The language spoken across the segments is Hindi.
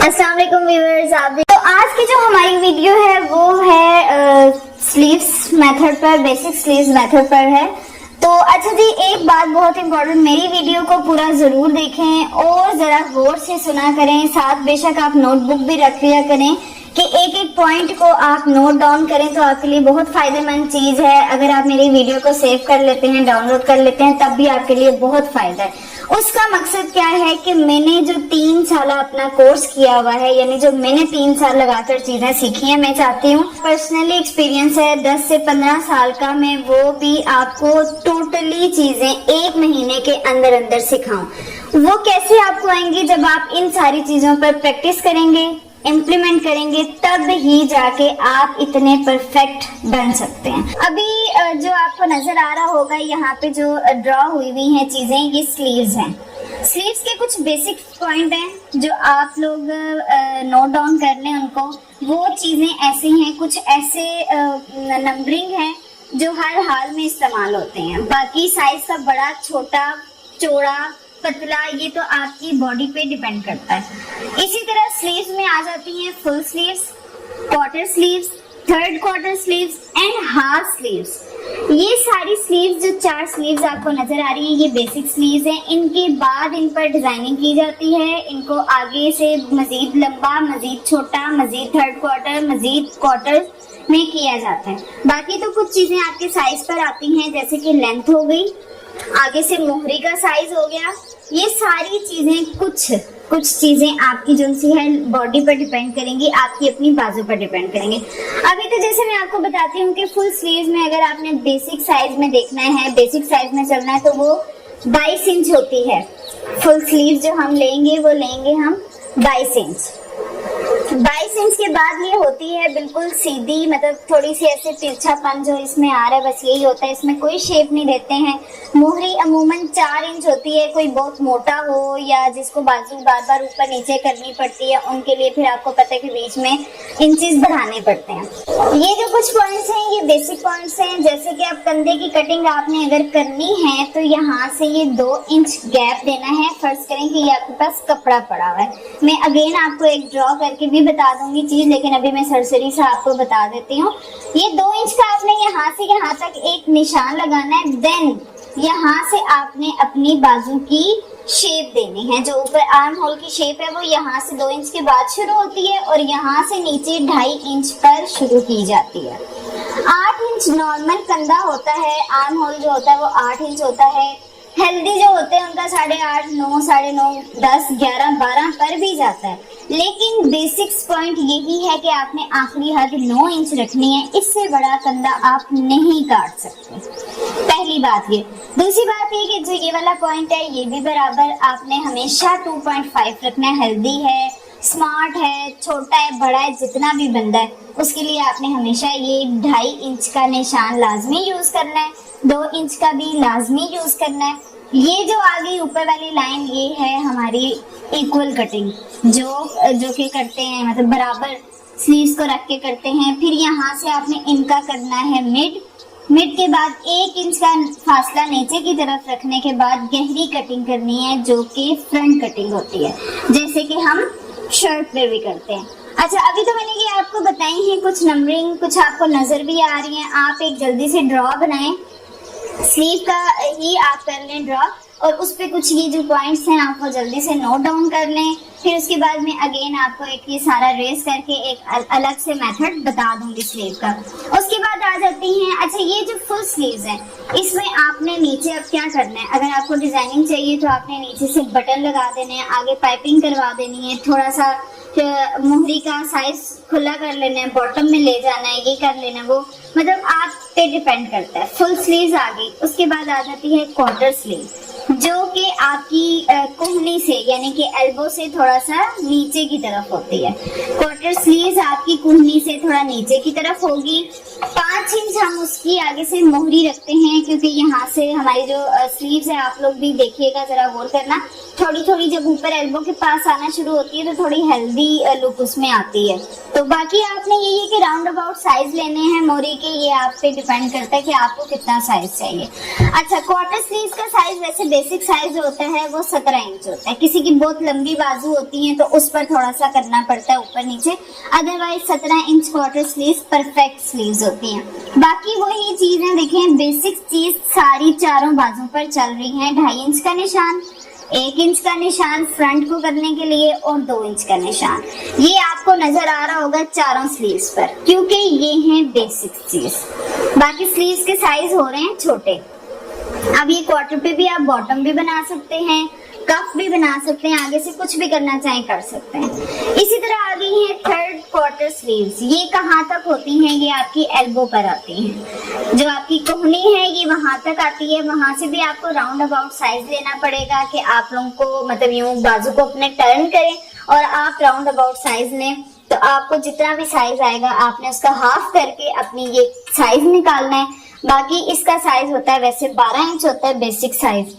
अस्सलाम वालेकुम व्यूअर्स। तो आज की जो हमारी वीडियो है वो है स्लीव्स मेथड पर, बेसिक स्लीव्स मेथड पर है। तो अच्छा जी, एक बात बहुत इम्पोर्टेंट, मेरी वीडियो को पूरा जरूर देखें और जरा गौर से सुना करें। साथ बेशक आप नोटबुक भी रख लिया करें कि एक एक पॉइंट को आप नोट डाउन करें, तो आपके लिए बहुत फायदेमंद चीज है। अगर आप मेरी वीडियो को सेव कर लेते हैं, डाउनलोड कर लेते हैं, तब भी आपके लिए बहुत फायदा है। उसका मकसद क्या है कि मैंने जो 3 साल अपना कोर्स किया हुआ है, यानी जो मैंने 3 साल लगाकर चीजें सीखी हैं, मैं चाहती हूँ पर्सनली एक्सपीरियंस है 10 से 15 साल का, मैं वो भी आपको टोटली चीजें 1 महीने के अंदर अंदर सिखाऊं। वो कैसे आपको आएंगी? जब आप इन सारी चीजों पर प्रैक्टिस करेंगे, इम्प्लीमेंट करेंगे, तब ही जाके आप इतने परफेक्ट बन सकते हैं। अभी जो आपको नजर आ रहा होगा यहाँ पे जो ड्रॉ हुई हुई हैं चीजें, ये स्लीव्स हैं। स्लीव्स के कुछ बेसिक पॉइंट हैं जो आप लोग नोट डाउन कर लें उनको। वो चीजें ऐसी हैं, कुछ ऐसे नंबरिंग है जो हर हाल में इस्तेमाल होते हैं। बाकी साइज का बड़ा, छोटा, चौड़ा, पतला, ये तो आपकी बॉडी पे डिपेंड करता है। इसी तरह स्लीव्स में आ जाती हैं full sleeves, quarter sleeves, third quarter sleeves and half sleeves. ये सारी स्लीव्स, जो 4 स्लीव्स आपको नजर आ रही हैं, ये बेसिक स्लीव्स हैं। इनके बाद इन पर डिजाइनिंग की जाती है। इनको आगे से मजीद लंबा, मजीद छोटा, मजीद थर्ड क्वार्टर, मजीद क्वार्टर में किया जाता है। बाकी तो कुछ चीजें आपके साइज पर आती हैं, जैसे कि लेंथ हो गई, आगे से मोहरी का साइज हो गया। ये सारी चीजें कुछ चीजें आपकी जो सी है बॉडी पर डिपेंड करेंगी, आपकी अपनी बाजू पर डिपेंड करेंगे। अभी तो जैसे मैं आपको बताती हूँ कि फुल स्लीव्स में अगर आपने बेसिक साइज में देखना है, बेसिक साइज में चलना है, तो वो 22 इंच होती है। फुल स्लीव जो हम लेंगे वो लेंगे हम 22 इंच। 22 इंच के बाद ये होती है बिल्कुल सीधी, मतलब थोड़ी सी ऐसे तिरछापन जो इसमें आ रहा है, बस यही होता है। इसमें कोई शेप नहीं देते हैं। मोहरी अमूमन 4 इंच होती है। कोई बहुत मोटा हो या जिसको बाजू बार बार ऊपर नीचे करनी पड़ती है, उनके लिए फिर आपको पता है कि बीच में इंचेस बढ़ाने पड़ते हैं। ये जो कुछ पॉइंट्स हैं, ये बेसिक पॉइंट्स हैं। जैसे कि आप कंधे की कटिंग आपने अगर करनी है तो यहाँ से ये 2 इंच गैप देना है। फर्ज करें कि ये आपके पास कपड़ा पड़ा हुआ है। मैं अगेन आपको एक ड्रॉ करके भी बता दूंगी चीज, लेकिन अभी मैं सरसरी से आपको बता देती हूँ। ये 2 इंच का आपने यहाँ से यहाँ तक एक निशान लगाना है। देन यहाँ से आपने अपनी बाजू की शेप देनी है। जो ऊपर आर्म होल की शेप है वो यहाँ से 2 इंच के बाद शुरू होती है और यहाँ से नीचे 2.5 इंच पर शुरू की जाती है। 8 इंच नॉर्मल कंधा होता है। आर्म होल जो होता है वो 8 इंच होता है। हेल्दी जो होते हैं उनका 8.5, 9, 9.5, 10, 11, 12 पर भी जाता है। लेकिन बेसिक्स पॉइंट यही है कि आपने आखिरी हद 9 इंच रखनी है। इससे बड़ा कंधा आप नहीं काट सकते, पहली बात ये। दूसरी बात ये कि जो ये वाला पॉइंट है, ये भी बराबर आपने हमेशा 2.5 रखना है। हेल्दी है, स्मार्ट है, छोटा है, बड़ा है, जितना भी बंदा है, उसके लिए आपने हमेशा ये 2.5 इंच का निशान लाजमी यूज करना है। 2 इंच का भी लाजमी यूज करना है। ये जो आगे ऊपर वाली लाइन, ये है हमारी इक्वल कटिंग, जो कि करते हैं, मतलब बराबर स्लीव्स को रख के करते हैं। फिर यहाँ से आपने इनका करना है मिड के बाद 1 इंच का फासला नीचे की तरफ रखने के बाद गहरी कटिंग करनी है, जो कि फ्रंट कटिंग होती है, जैसे कि हम शर्ट पे भी करते हैं। अच्छा, अभी तो मैंने ये आपको बताई है कुछ नंबरिंग, कुछ आपको नजर भी आ रही है। आप एक जल्दी से ड्रॉ बनाएं, स्लीव का ही आप कर लें ड्रॉ, और उस पे कुछ ये जो पॉइंट्स हैं आप वो जल्दी से नोट डाउन कर लें। फिर उसके बाद में अगेन आपको एक ये सारा रेस करके एक अलग से मेथड बता दूंगी स्लीव का। उसके बाद आ जाती हैं, अच्छा ये जो फुल स्लीव्स हैं, इसमें आपने नीचे अब क्या करना है। अगर आपको डिजाइनिंग चाहिए तो आपने नीचे से बटन लगा देने हैं, आगे पाइपिंग करवा देनी है, थोड़ा सा मोहरी का साइज खुला कर लेना है, बॉटम में ले जाना है, ये कर लेना, वो मतलब आप पे डिपेंड करता है। फुल स्लीव्स आ गई। उसके बाद आ जाती है क्वार्टर स्लीव, जो कि आपकी कोहनी से, यानी कि एल्बो से थोड़ा सा नीचे की तरफ होती है। क्वार्टर स्लीव्स आपकी कोहनी से थोड़ा नीचे की तरफ होगी। 5 5 इंच हम उसकी आगे से मोहरी रखते हैं, क्योंकि यहाँ से हमारी जो स्लीव्स है, आप लोग भी देखिएगा, जरा गौर करना, थोड़ी थोड़ी जब ऊपर एल्बो के पास आना शुरू होती है तो थोड़ी हेल्दी लुक उसमें आती है। तो बाकी आपने यही है कि राउंड अबाउट साइज लेने हैं मोहरी के, ये आप पे डिपेंड करता है कि आपको कितना साइज चाहिए। अच्छा, क्वार्टर स्लीव का साइज वैसे बेसिक साइज होता है वो 17 इंच होता है। किसी की बहुत लंबी बाजू होती है तो उस पर थोड़ा सा करना पड़ता है ऊपर नीचे, otherwise 17 inch quarter sleeve perfect sleeves होती हैं। बाकी वही चीजें देखें, बेसिक चीज सारी चारों बाजू पर चल रही है। 2.5 इंच का निशान, 1 इंच का निशान फ्रंट को करने के लिए और 2 इंच का निशान, ये आपको नजर आ रहा होगा चारों स्लीव्स पर, क्योंकि ये हैं बेसिक चीज। बाकी स्लीव्स के साइज हो रहे हैं छोटे। अब ये क्वार्टर पे भी आप बॉटम भी बना सकते हैं, कफ भी बना सकते हैं, आगे से कुछ भी करना चाहें कर सकते हैं। इसी तरह आ गई है थर्ड क्वार्टर स्लीव्स। ये कहाँ तक होती हैं? ये आपकी एल्बो पर आती हैं। जो आपकी कोहनी है ये वहां तक आती है। वहां से भी आपको राउंड अबाउट साइज लेना पड़ेगा कि आप लोगों को मतलब यूं बाजू को अपने टर्न करें और आप राउंड अबाउट साइज लें। तो आपको जितना भी साइज आएगा आपने उसका हाफ करके अपनी ये साइज निकालना है। बाकी इसका साइज होता है वैसे 12 इंच होता है बेसिक साइज।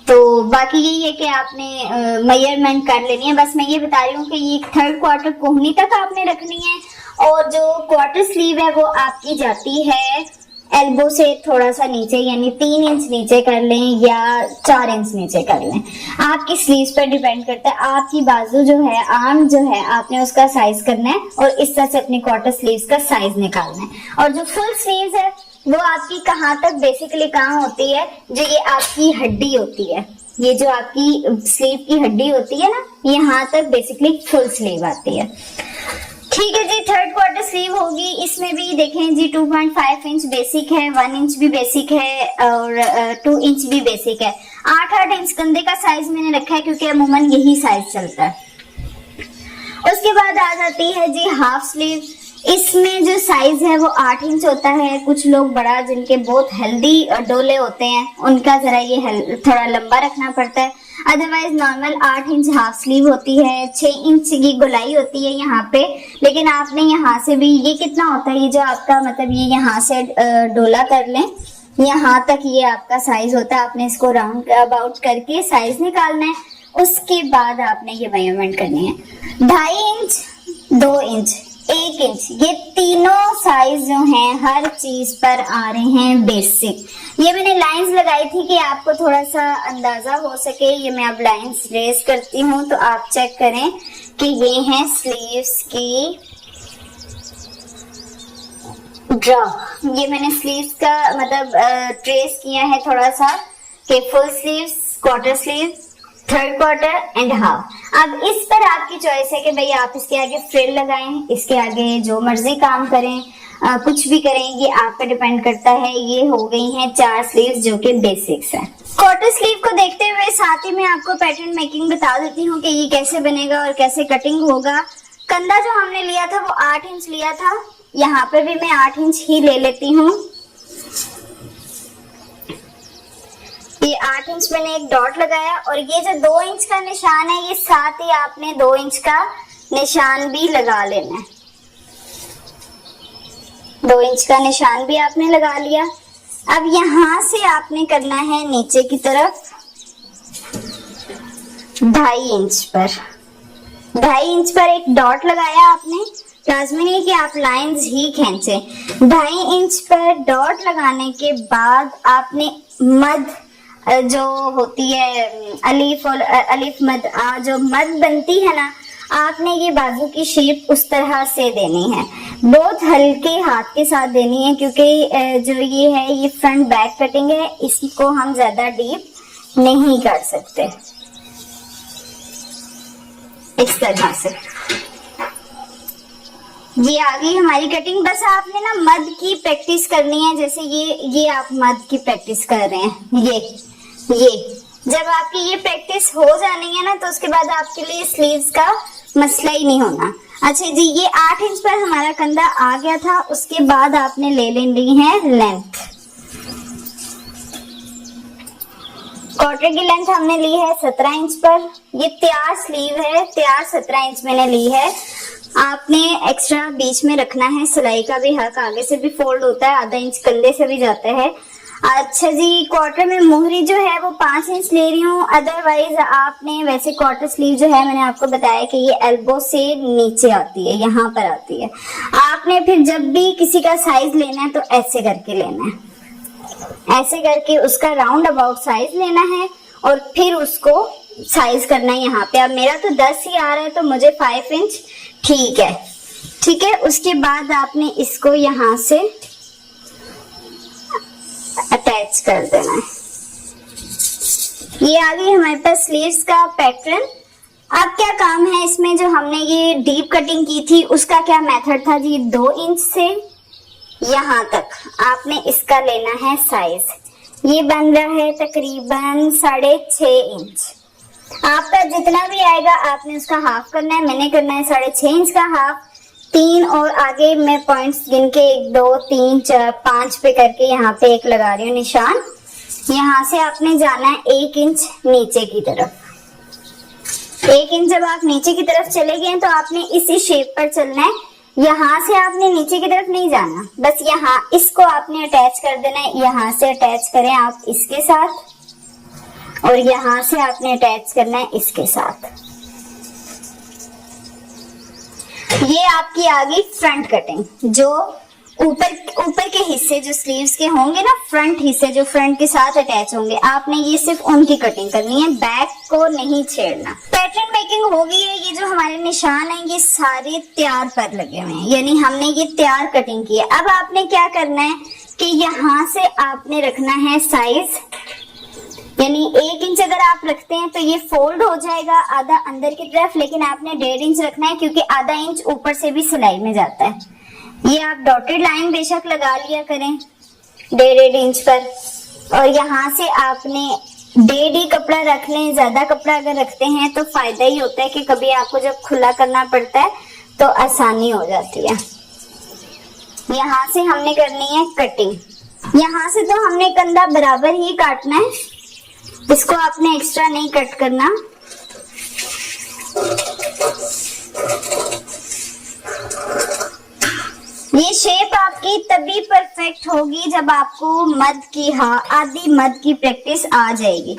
तो बाकी यही है कि आपने मेजरमेंट कर लेनी है। बस मैं ये बता रही हूँ कि ये थर्ड क्वार्टर कोहनी तक आपने रखनी है और जो क्वार्टर स्लीव है वो आपकी जाती है एल्बो से थोड़ा सा नीचे, यानी 3 इंच नीचे कर लें या 4 इंच नीचे कर लें, आपकी स्लीव्स पर डिपेंड करता है। आपकी बाजू जो है, आर्म जो है, आपने उसका साइज करना है और इस तरह से अपनी क्वार्टर स्लीव्स का साइज निकालना है। और जो फुल स्लीव्स है वो आपकी कहाँ तक बेसिकली कहाँ होती है? जो ये आपकी हड्डी होती है, ये जो आपकी स्लीव की हड्डी होती है ना, यहाँ तक बेसिकली फुल स्लीव आती है। ठीक है जी, थर्ड क्वार्टर स्लीव होगी। इसमें भी देखें जी 2.5 इंच बेसिक है, 1 इंच भी बेसिक है और 2 इंच भी बेसिक है। 8-8 इंच कंधे का साइज मैंने रखा है क्योंकि अमूमन यही साइज चलता है। उसके बाद आ जाती है जी हाफ स्लीव। इसमें जो साइज है वो 8 इंच होता है। कुछ लोग बड़ा, जिनके बहुत हेल्दी डोले होते हैं, उनका जरा ये थोड़ा लंबा रखना पड़ता है। Otherwise normal 8 inch half sleeve होती है। 6 इंच की गोलाई होती है यहाँ पे, लेकिन आपने यहाँ से भी, ये कितना होता है, ये जो आपका मतलब ये यहाँ से डोला कर लें, यहाँ तक ये आपका साइज होता है। आपने इसको राउंड अबाउट करके साइज निकालना है। उसके बाद आपने ये मेजरमेंट करनी है। 2.5 इंच, 2 इंच, 1 इंच, ये तीनों साइज जो हैं हर चीज पर आ रहे हैं बेसिक। ये मैंने लाइंस लगाई थी कि आपको थोड़ा सा अंदाजा हो सके। ये मैं अब लाइंस रेस करती हूँ तो आप चेक करें कि ये हैं स्लीव्स की ड्रॉ। ये मैंने स्लीव्स का मतलब ट्रेस किया है थोड़ा सा कि full sleeves, quarter sleeves, third quarter and half. अब इस पर आपकी चॉइस है कि भाई आप इसके आगे फ्रिल लगाएं, इसके आगे जो मर्जी काम करें, कुछ भी करें, ये आप पे डिपेंड करता है। ये हो गई हैं 4 स्लीव्स जो कि बेसिक्स है। क्वार्टर स्लीव को देखते हुए साथ ही मैं आपको पैटर्न मेकिंग बता देती हूँ कि ये कैसे बनेगा और कैसे कटिंग होगा। कंधा जो हमने लिया था वो 8 इंच लिया था। यहाँ पे भी मैं 8 इंच ही ले लेती हूँ। ये 8 इंच मैंने एक डॉट लगाया और ये जो 2 इंच का निशान है, ये साथ ही आपने 2 इंच का निशान भी लगा लेना है। 2 इंच का निशान भी आपने लगा लिया। अब यहां से आपने करना है नीचे की तरफ 2.5 इंच पर। 2.5 इंच पर एक डॉट लगाया आपने। लाजमी नहीं कि आप लाइंस ही खींचे। 2.5 इंच पर डॉट लगाने के बाद आपने मद जो होती है अलीफ और अलीफ मद, जो मद बनती है ना, आपने ये बाजू की शेप उस तरह से देनी है। बहुत हल्के हाथ के साथ देनी है क्योंकि जो ये है ये फ्रंट बैक कटिंग है, इसको हम ज्यादा डीप नहीं कर सकते। इस तरह से ये आ गई हमारी कटिंग। बस आपने ना मद की प्रैक्टिस करनी है। जैसे ये आप मद की प्रैक्टिस कर रहे हैं, ये जब आपकी ये प्रैक्टिस हो जानी है ना तो उसके बाद आपके लिए स्लीव्स का मसला ही नहीं होना। अच्छा जी, ये 8 इंच पर हमारा कंधा आ गया था। उसके बाद आपने ले लेनी है लेंथ। क्वार्टर की लेंथ हमने ली है 17 इंच पर। ये तैयार स्लीव है, तैयार 17 इंच मैंने ली है। आपने एक्स्ट्रा बीच में रखना है, सिलाई का भी हक आगे से भी फोल्ड होता है, आधा इंच कंधे से भी जाता है। अच्छा जी, क्वार्टर में मोहरी जो है वो 5 इंच ले रही हूँ। अदरवाइज आपने वैसे क्वार्टर स्लीव जो है मैंने आपको बताया कि ये एल्बो से नीचे आती है, यहाँ पर आती है। आपने फिर जब भी किसी का साइज लेना है तो ऐसे करके लेना है, ऐसे करके उसका राउंड अबाउट साइज लेना है और फिर उसको साइज करना है यहाँ पे। अब मेरा तो 10 ही आ रहा है तो मुझे 5 इंच ठीक है, ठीक है। उसके बाद आपने इसको यहाँ से अटैच कर देना है। ये आ गई हमारे पास स्लीव्स का पैटर्न। अब क्या काम है इसमें, जो हमने ये डीप कटिंग की थी उसका क्या मेथड था जी, 2 इंच से यहाँ तक आपने इसका लेना है साइज। ये बन रहा है तकरीबन 6.5 इंच। आपका जितना भी आएगा आपने उसका हाफ करना है। मैंने करना है 6.5 इंच का हाफ। 3 और आगे मैं पॉइंट्स गिन के 1 2 3 4 5 पे करके यहाँ पे एक लगा रही हूँ निशान। यहाँ से आपने जाना है 1 इंच नीचे की तरफ। 1 इंच जब आप नीचे की तरफ चले गए तो आपने इसी शेप पर चलना है। यहाँ से आपने नीचे की तरफ नहीं जाना, बस यहाँ इसको आपने अटैच कर देना है। यहाँ से अटैच करें आप इसके साथ और यहाँ से आपने अटैच करना है इसके साथ। ये आपकी आ गई फ्रंट कटिंग। जो ऊपर के हिस्से जो स्लीव्स के होंगे ना, फ्रंट हिस्से जो फ्रंट के साथ अटैच होंगे, आपने ये सिर्फ उनकी कटिंग करनी है, बैक को नहीं छेड़ना। पैटर्न मेकिंग हो गई है। ये जो हमारे निशान हैं ये सारे तैयार पर लगे हुए हैं, यानी हमने ये तैयार कटिंग की है। अब आपने क्या करना है कि यहाँ से आपने रखना है साइज, यानी 1 इंच अगर आप रखते हैं तो ये फोल्ड हो जाएगा आधा अंदर की तरफ, लेकिन आपने 1.5 इंच रखना है क्योंकि आधा इंच ऊपर से भी सिलाई में जाता है। ये आप डॉटेड लाइन बेशक लगा लिया करें 1.5 इंच पर, और यहाँ से आपने 1.5 ही कपड़ा रख लें। ज्यादा कपड़ा अगर रखते हैं तो फायदा ही होता है कि कभी आपको जब खुला करना पड़ता है तो आसानी हो जाती है। यहाँ से हमने करनी है कटिंग। यहाँ से तो हमने कंधा बराबर ही काटना है, इसको आपने एक्स्ट्रा नहीं कट करना। ये शेप आपकी तभी परफेक्ट होगी जब आपको मद की आधी मद की प्रैक्टिस आ जाएगी।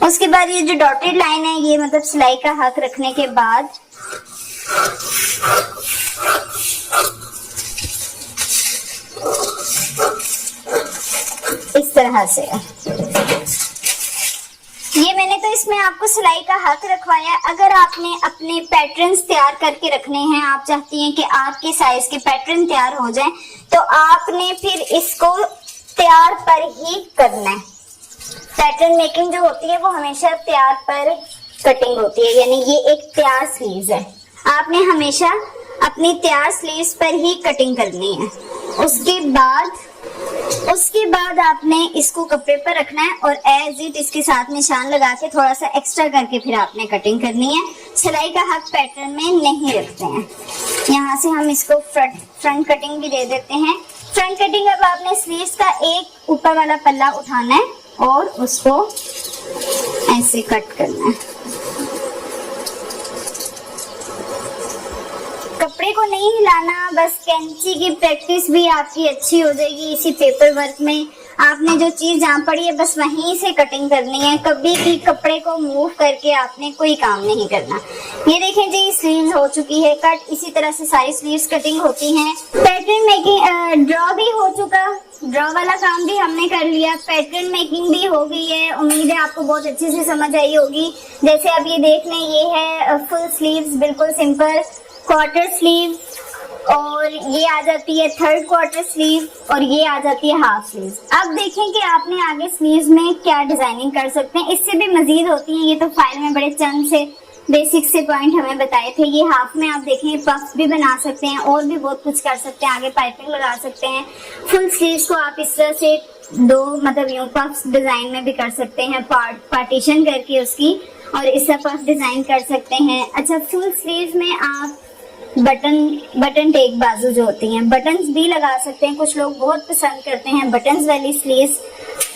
उसके बाद ये जो डॉटेड लाइन है ये मतलब सिलाई का हक रखने के बाद इस तरह से ये मैंने तो इसमें आपको सिलाई का हक रखवाया। अगर आपने अपने पैटर्न्स तैयार करके रखने हैं, आप चाहती हैं कि आपके साइज के पैटर्न तैयार हो जाएं, तो आपने फिर इसको तैयार पर ही करना है। पैटर्न मेकिंग जो होती है वो हमेशा तैयार पर कटिंग होती है, यानी ये एक तैयार स्लीव्स है। आपने हमेशा अपनी तैयार स्लीव्स पर ही कटिंग करनी है। उसके बाद आपने इसको कपड़े पर रखना है और एज इट इसके साथ निशान लगा के थोड़ा सा एक्स्ट्रा करके फिर आपने कटिंग करनी है। सिलाई का हक पैटर्न में नहीं रखते हैं। यहाँ से हम इसको फ्रंट कटिंग भी दे देते हैं। फ्रंट कटिंग अब आपने स्लीव्स का एक ऊपर वाला पल्ला उठाना है और उसको ऐसे कट करना है। कपड़े को नहीं हिलाना, बस कैंची की प्रैक्टिस भी आपकी अच्छी हो जाएगी। इसी पेपर वर्क में आपने जो चीज जहाँ पड़ी है बस वहीं से कटिंग करनी है। कभी भी कपड़े को मूव करके आपने कोई काम नहीं करना। ये देखें जी, स्लीव्स हो चुकी है कट। इसी तरह से सारी स्लीव्स कटिंग होती हैं। पैटर्न मेकिंग ड्रॉ भी हो चुका, ड्रॉ वाला काम भी हमने कर लिया। पैटर्न मेकिंग भी हो गई है। उम्मीद है आपको बहुत अच्छे से समझ आई होगी। जैसे अब ये देख लें, ये है फुल स्लीव्स, बिल्कुल सिंपल क्वार्टर स्लीव, और ये आ जाती है 3rd क्वार्टर स्लीव, और ये आ जाती है हाफ स्लीव। अब देखें कि आपने आगे स्लीव्स में क्या डिजाइनिंग कर सकते हैं। इससे भी मजीद होती है। ये तो फाइल में बड़े चंद से बेसिक से पॉइंट हमें बताए थे। ये हाफ में आप देखें पफ भी बना सकते हैं और भी बहुत कुछ कर सकते हैं। आगे पाइपिंग लगा सकते हैं। फुल स्लीव्स को आप इस तरह से दो मतलब यूं पफ डिजाइन में भी कर सकते हैं, पार्टीशन करके उसकी, और इस तरह पफ डिजाइन कर सकते हैं। अच्छा, फुल स्लीव्स में आप बटन टेक बाजू जो होती हैं, बटन्स भी लगा सकते हैं। कुछ लोग बहुत पसंद करते हैं बटन्स वाली स्लीव्स,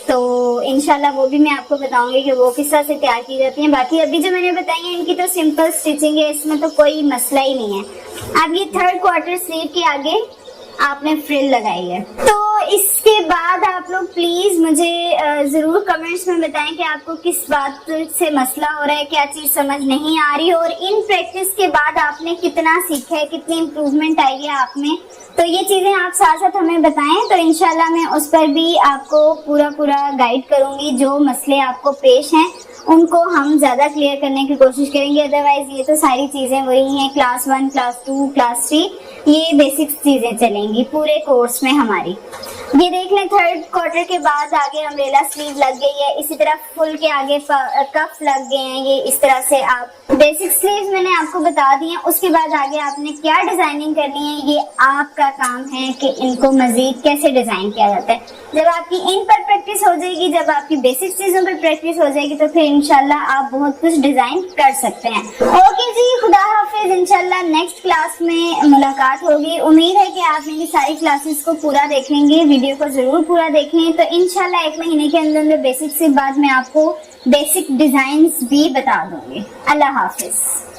तो इंशाल्लाह वो भी मैं आपको बताऊंगी कि वो किस तरह से तैयार की जाती है। बाकी अभी जो मैंने बताई है इनकी तो सिंपल स्टिचिंग है, इसमें तो कोई मसला ही नहीं है। अब ये 3rd क्वार्टर स्लीव के आगे आपने फ्रिल लगाई है। तो इसके बाद आप लोग प्लीज मुझे जरूर कमेंट्स में बताएं कि आपको किस बात से मसला हो रहा है, क्या चीज समझ नहीं आ रही, और इन प्रैक्टिस के बाद आपने कितना सीखा है, कितनी इम्प्रूवमेंट आई है आप में। तो ये चीजें आप साथ साथ हमें बताएं, तो इंशाल्लाह मैं उस पर भी आपको पूरा गाइड करूंगी। जो मसले आपको पेश हैं उनको हम ज्यादा क्लियर करने की कोशिश करेंगे। अदरवाइज ये तो सारी चीजें वही हैं, क्लास 1, क्लास 2, क्लास 3, ये बेसिक चीजें चलेंगी पूरे कोर्स में हमारी। ये देख लें 3rd क्वार्टर के बाद आगे अम्ब्रेला स्लीव लग गई है, इसी तरह फुल के आगे कफ लग गए हैं। ये इस तरह से आप बेसिक स्लीव्स मैंने आपको बता दी हैं। उसके बाद आगे आपने क्या डिजाइनिंग करनी है ये आपका काम है कि इनको मजीद कैसे डिजाइन किया जाता है। जब आपकी इन पर प्रैक्टिस हो जाएगी, जब आपकी बेसिक चीजों पर प्रैक्टिस हो जाएगी, तो फिर इंशाल्लाह आप बहुत कुछ डिजाइन कर सकते हैं। ओके जी, खुदा हाफिज। इंशाल्लाह नेक्स्ट क्लास में मुलाकात होगी। उम्मीद है कि आप मेरी सारी क्लासेस को पूरा देखेंगे, वीडियो को जरूर पूरा देखें। तो इंशाल्लाह 1 महीने के अंदर बेसिक से बाद में आपको बेसिक डिजाइन्स भी बता दूंगी। अल्लाह हाफिज।